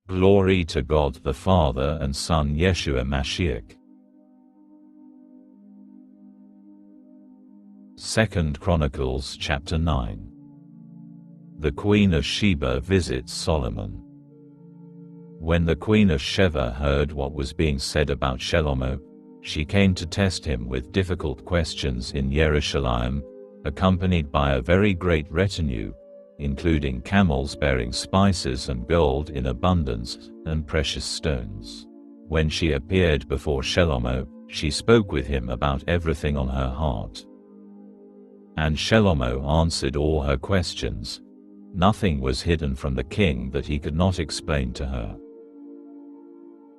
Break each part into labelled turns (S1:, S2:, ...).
S1: Glory to God the Father and Son Yeshua Mashiach. 2 Chronicles chapter 9. The Queen of Sheba visits Solomon. When the Queen of Sheba heard what was being said about Shlomo, she came to test him with difficult questions in Jerusalem, accompanied by a very great retinue, including camels bearing spices and gold in abundance, and precious stones. When she appeared before Shlomo, she spoke with him about everything on her heart. And Shlomo answered all her questions. Nothing was hidden from the king that he could not explain to her.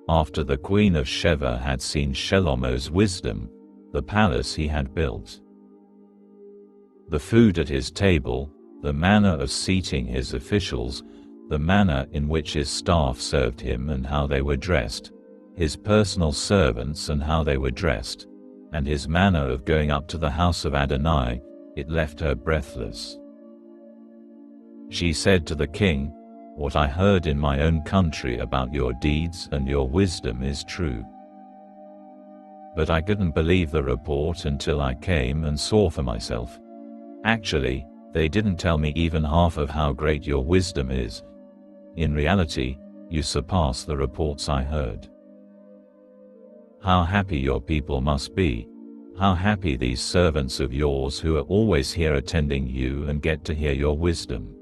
S1: After the Queen of Sheba had seen Shlomo's wisdom, the palace he had built, the food at his table, the manner of seating his officials, the manner in which his staff served him and how they were dressed, his personal servants and how they were dressed, and his manner of going up to the house of Adonai, it left her breathless. She said to the king, "What I heard in my own country about your deeds and your wisdom is true. But I couldn't believe the report until I came and saw for myself. Actually, they didn't tell me even half of how great your wisdom is. In reality, you surpass the reports I heard. How happy your people must be. How happy these servants of yours who are always here attending you and get to hear your wisdom.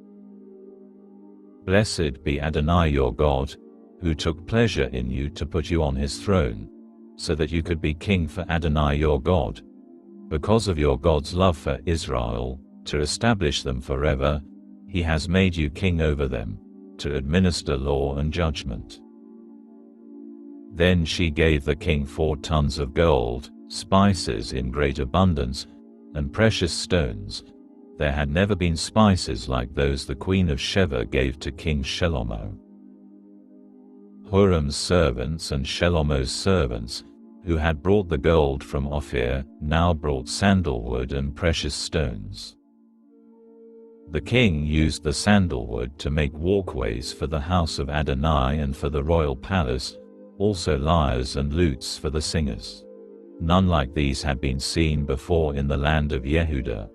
S1: Blessed be Adonai your God, who took pleasure in you to put you on his throne, so that you could be king for Adonai your God. Because of your God's love for Israel, to establish them forever, he has made you king over them, to administer law and judgment." Then she gave the king 4 tons of gold, spices in great abundance, and precious stones. There had never been spices like those the Queen of Sheba gave to King Shlomo. Huram's servants and Shlomo's servants, who had brought the gold from Ophir, now brought sandalwood and precious stones. The king used the sandalwood to make walkways for the house of Adonai and for the royal palace, also lyres and lutes for the singers. None like these had been seen before in the land of Yehudah.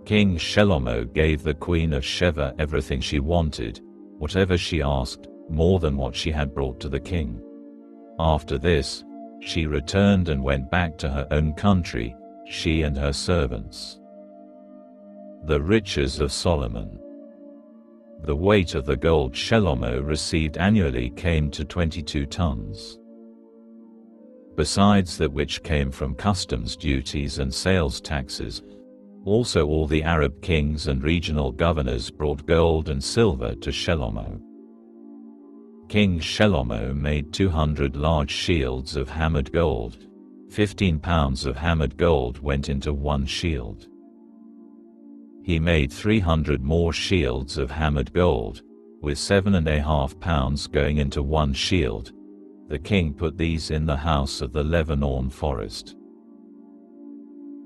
S1: King Shlomo gave the Queen of Sheba everything she wanted, whatever she asked, more than what she had brought to the king. After this, she returned and went back to her own country, she and her servants. The riches of Solomon. The weight of the gold Shlomo received annually came to 22 tons. Besides that which came from customs duties and sales taxes, also all the Arab kings and regional governors brought gold and silver to Shlomo. King Shlomo made 200 large shields of hammered gold. 15 pounds of hammered gold went into one shield. He made 300 more shields of hammered gold, with 7.5 pounds going into one shield. The king put these in the house of the Lebanon forest.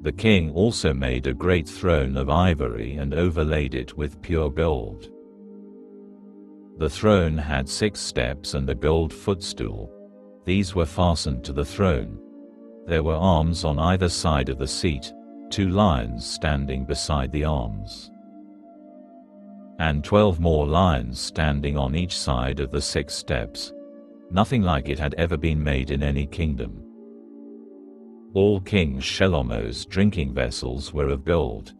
S1: The king also made a great throne of ivory and overlaid it with pure gold. The throne had 6 steps and a gold footstool. These were fastened to the throne. There were arms on either side of the seat, 2 lions standing beside the arms, and 12 more lions standing on each side of the 6 steps. Nothing like it had ever been made in any kingdom. All King Shlomo's drinking vessels were of gold,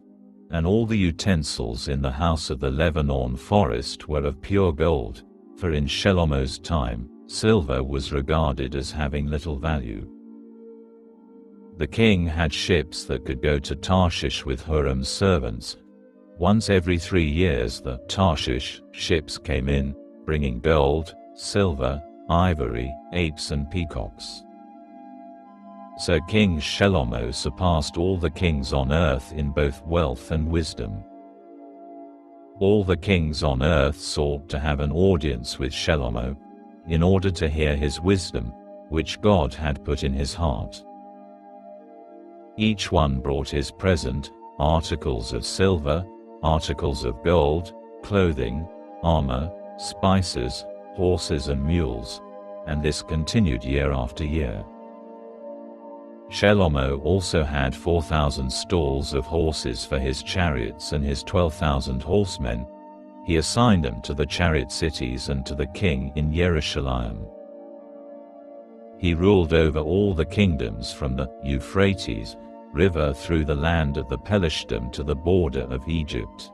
S1: and all the utensils in the house of the Lebanon forest were of pure gold, for in Shlomo's time, silver was regarded as having little value. The king had ships that could go to Tarshish with Huram's servants. Once every 3 years the Tarshish ships came in, bringing gold, silver, ivory, apes and peacocks. So King Shlomo surpassed all the kings on earth in both wealth and wisdom. All the kings on earth sought to have an audience with Shlomo, in order to hear his wisdom, which God had put in his heart. Each one brought his present, articles of silver, articles of gold, clothing, armor, spices, horses and mules, and this continued year after year. Shelomo also had 4,000 stalls of horses for his chariots and his 12,000 horsemen. He assigned them to the chariot cities and to the king in Jerusalem. He ruled over all the kingdoms from the Euphrates River through the land of the Pelishtim to the border of Egypt.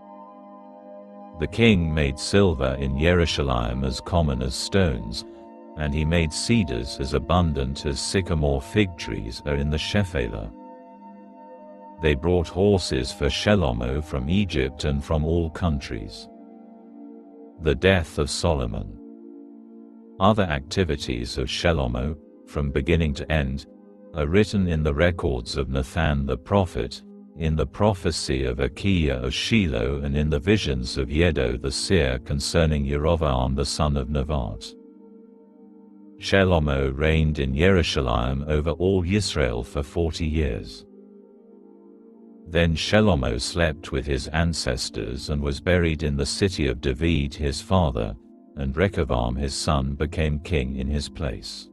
S1: The king made silver in Jerusalem as common as stones, and he made cedars as abundant as sycamore fig trees are in the Shephelah. They brought horses for Shelomo from Egypt and from all countries. The death of Solomon. Other activities of Shelomo, from beginning to end, are written in the records of Nathan the prophet, in the prophecy of Achiah of Shiloh, and in the visions of Yedo the seer concerning Yerovam the son of Nevat. Shelomo reigned in Jerusalem over all Israel for 40 years. Then Shelomo slept with his ancestors and was buried in the city of David his father, and Rehoboam his son became king in his place.